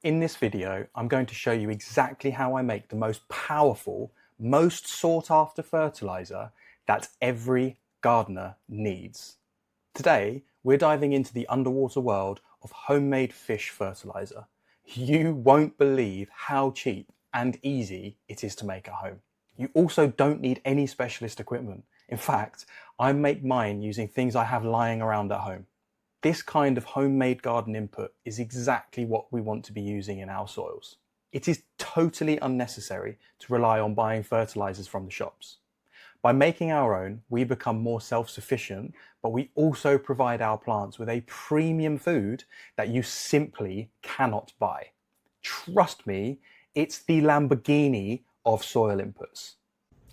In this video, I'm going to show you exactly how I make the most powerful, most sought after fertilizer that every gardener needs. Today, we're diving into the underwater world of homemade fish fertilizer. You won't believe how cheap and easy it is to make at home. You also don't need any specialist equipment. In fact, I make mine using things I have lying around at home. This kind of homemade garden input is exactly what we want to be using in our soils. It is totally unnecessary to rely on buying fertilizers from the shops. By making our own, we become more self-sufficient, but we also provide our plants with a premium food that you simply cannot buy. Trust me, it's the Lamborghini of soil inputs.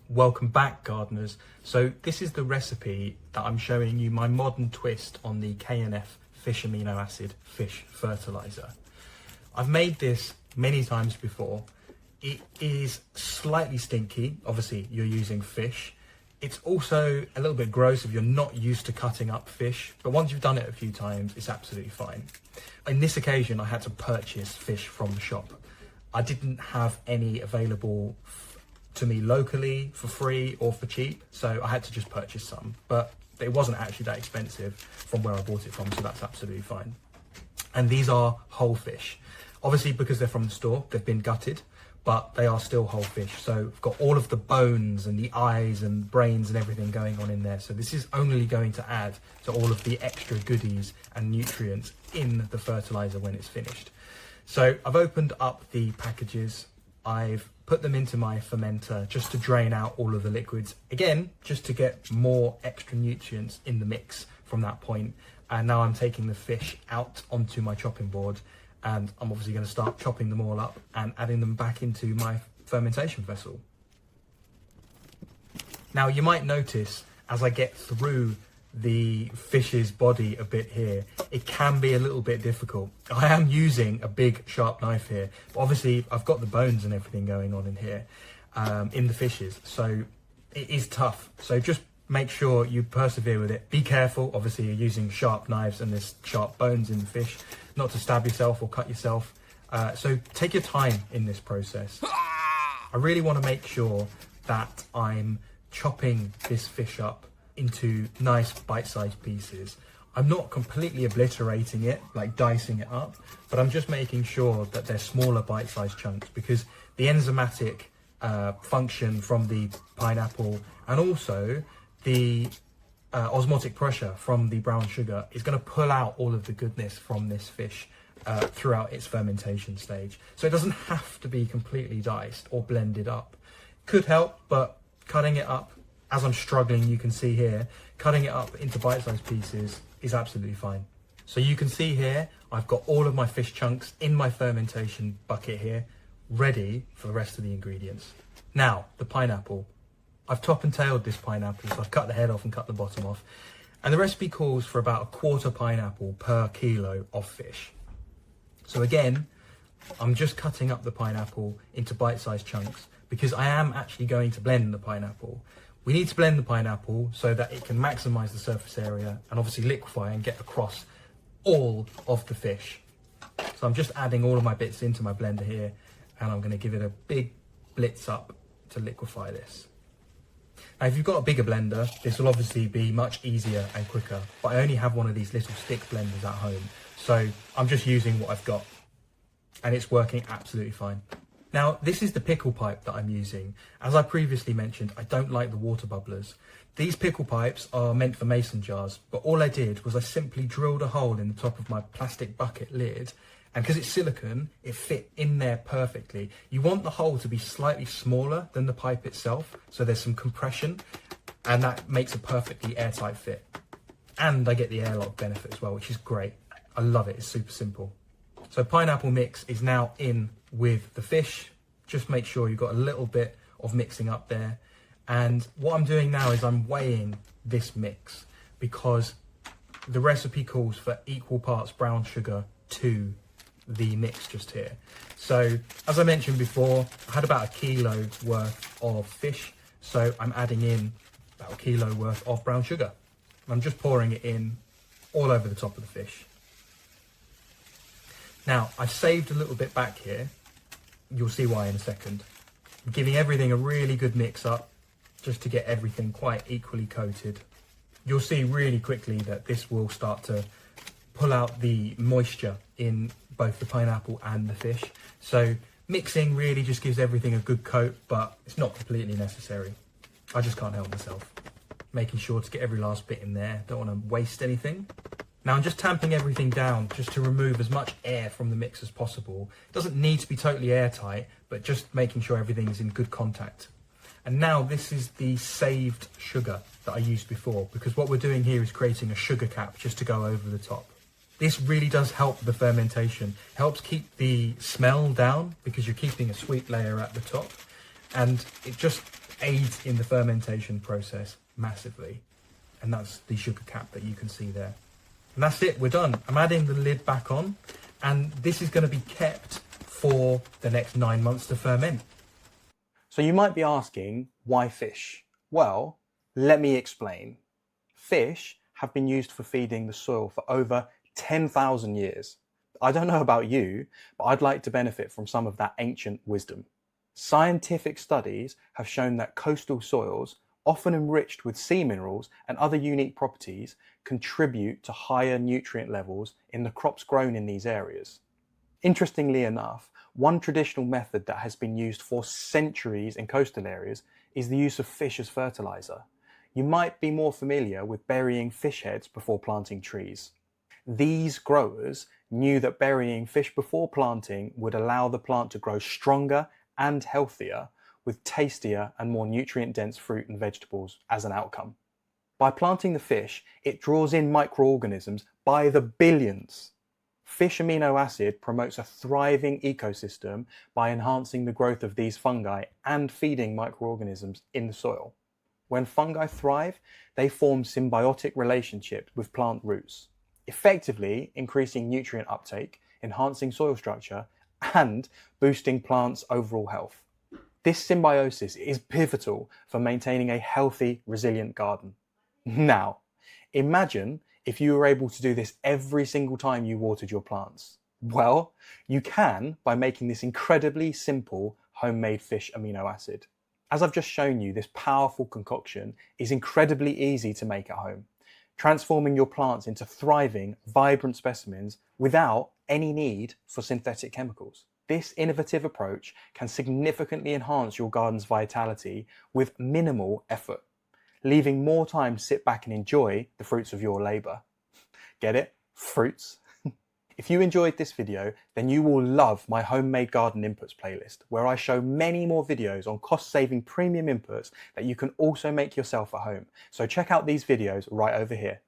Welcome back, gardeners. So this is the recipe that I'm showing you, my modern twist on the KNF Fish Amino Acid fish fertilizer. I've made this many times before. It is slightly stinky. Obviously, you're using fish. It's also a little bit gross if you're not used to cutting up fish, but once you've done it a few times, it's absolutely fine. In this occasion, I had to purchase fish from the shop. I didn't have any available to me locally for free or for cheap, so I had to just purchase some, but it wasn't actually that expensive from where I bought it from, so that's absolutely fine. And these are whole fish. Obviously, because they're from the store, they've been gutted, but they are still whole fish. So we've got all of the bones and the eyes and brains and everything going on in there. So this is only going to add to all of the extra goodies and nutrients in the fertilizer when it's finished. So I've opened up the packages. I've put them into my fermenter just to drain out all of the liquids. Again, just to get more extra nutrients in the mix from that point. And now I'm taking the fish out onto my chopping board, and I'm obviously going to start chopping them all up and adding them back into my fermentation vessel. Now you might notice as I get through the fish's body a bit here, it can be a little bit difficult. I am using a big sharp knife here, but obviously I've got the bones and everything going on in here, in the fishes, so it is tough. So just make sure you persevere with it. Be careful, obviously you're using sharp knives and there's sharp bones in the fish, not to stab yourself or cut yourself. So take your time in this process. I really want to make sure that I'm chopping this fish up into nice bite-sized pieces. I'm not completely obliterating it, like dicing it up, but I'm just making sure that they're smaller bite-sized chunks, because the enzymatic function from the pineapple and also the osmotic pressure from the brown sugar is going to pull out all of the goodness from this fish throughout its fermentation stage. So it doesn't have to be completely diced or blended up. Could help, but cutting it up, as I'm struggling, you can see here, cutting it up into bite-sized pieces is absolutely fine. So you can see here, I've got all of my fish chunks in my fermentation bucket here, ready for the rest of the ingredients. Now, the pineapple. I've top and tailed this pineapple, so I've cut the head off and cut the bottom off. And the recipe calls for about 1/4 pineapple per kilo of fish. So again, I'm just cutting up the pineapple into bite-sized chunks because I am actually going to blend the pineapple. We need to blend the pineapple so that it can maximize the surface area and obviously liquefy and get across all of the fish. So I'm just adding all of my bits into my blender here, and I'm going to give it a big blitz up to liquefy this. Now, if you've got a bigger blender, this will obviously be much easier and quicker, but I only have one of these little stick blenders at home, so I'm just using what I've got, and it's working absolutely fine. Now, this is the pickle pipe that I'm using. As I previously mentioned, I don't like the water bubblers. These pickle pipes are meant for mason jars, but all I did was I simply drilled a hole in the top of my plastic bucket lid, and because it's silicone, it fit in there perfectly. You want the hole to be slightly smaller than the pipe itself, so there's some compression, and that makes a perfectly airtight fit. And I get the airlock benefit as well, which is great. I love it, it's super simple. So pineapple mix is now in with the fish. Just make sure you've got a little bit of mixing up there. And what I'm doing now is I'm weighing this mix, because the recipe calls for equal parts brown sugar to the mix just here. So as I mentioned before, I had about 1 kilo worth of fish, so I'm adding in about 1 kilo worth of brown sugar. I'm just pouring it in all over the top of the fish. Now, I've saved a little bit back here. You'll see why in a second. I'm giving everything a really good mix up just to get everything quite equally coated. You'll see really quickly that this will start to pull out the moisture in both the pineapple and the fish. So mixing really just gives everything a good coat, but it's not completely necessary. I just can't help myself. Making sure to get every last bit in there. Don't want to waste anything. Now I'm just tamping everything down just to remove as much air from the mix as possible. It doesn't need to be totally airtight, but just making sure everything's in good contact. And now this is the saved sugar that I used before, because what we're doing here is creating a sugar cap just to go over the top. This really does help the fermentation. It helps keep the smell down because you're keeping a sweet layer at the top, and it just aids in the fermentation process massively. And that's the sugar cap that you can see there. And that's it, we're done. I'm adding the lid back on, and this is going to be kept for the next 9 months to ferment. So you might be asking, why fish? Well, let me explain. Fish have been used for feeding the soil for over 10,000 years. I don't know about you, but I'd like to benefit from some of that ancient wisdom. Scientific studies have shown that coastal soils, often enriched with sea minerals and other unique properties, contribute to higher nutrient levels in the crops grown in these areas. Interestingly enough, one traditional method that has been used for centuries in coastal areas is the use of fish as fertilizer. You might be more familiar with burying fish heads before planting trees. These growers knew that burying fish before planting would allow the plant to grow stronger and healthier, with tastier and more nutrient-dense fruit and vegetables as an outcome. By planting the fish, it draws in microorganisms by the billions. Fish amino acid promotes a thriving ecosystem by enhancing the growth of these fungi and feeding microorganisms in the soil. When fungi thrive, they form symbiotic relationships with plant roots, effectively increasing nutrient uptake, enhancing soil structure, and boosting plants' overall health. This symbiosis is pivotal for maintaining a healthy, resilient garden. Now, imagine if you were able to do this every single time you watered your plants. Well, you can by making this incredibly simple homemade fish amino acid. As I've just shown you, this powerful concoction is incredibly easy to make at home, transforming your plants into thriving, vibrant specimens without any need for synthetic chemicals. This innovative approach can significantly enhance your garden's vitality with minimal effort, leaving more time to sit back and enjoy the fruits of your labour. Get it? Fruits? If you enjoyed this video, then you will love my homemade garden inputs playlist, where I show many more videos on cost-saving premium inputs that you can also make yourself at home. So check out these videos right over here.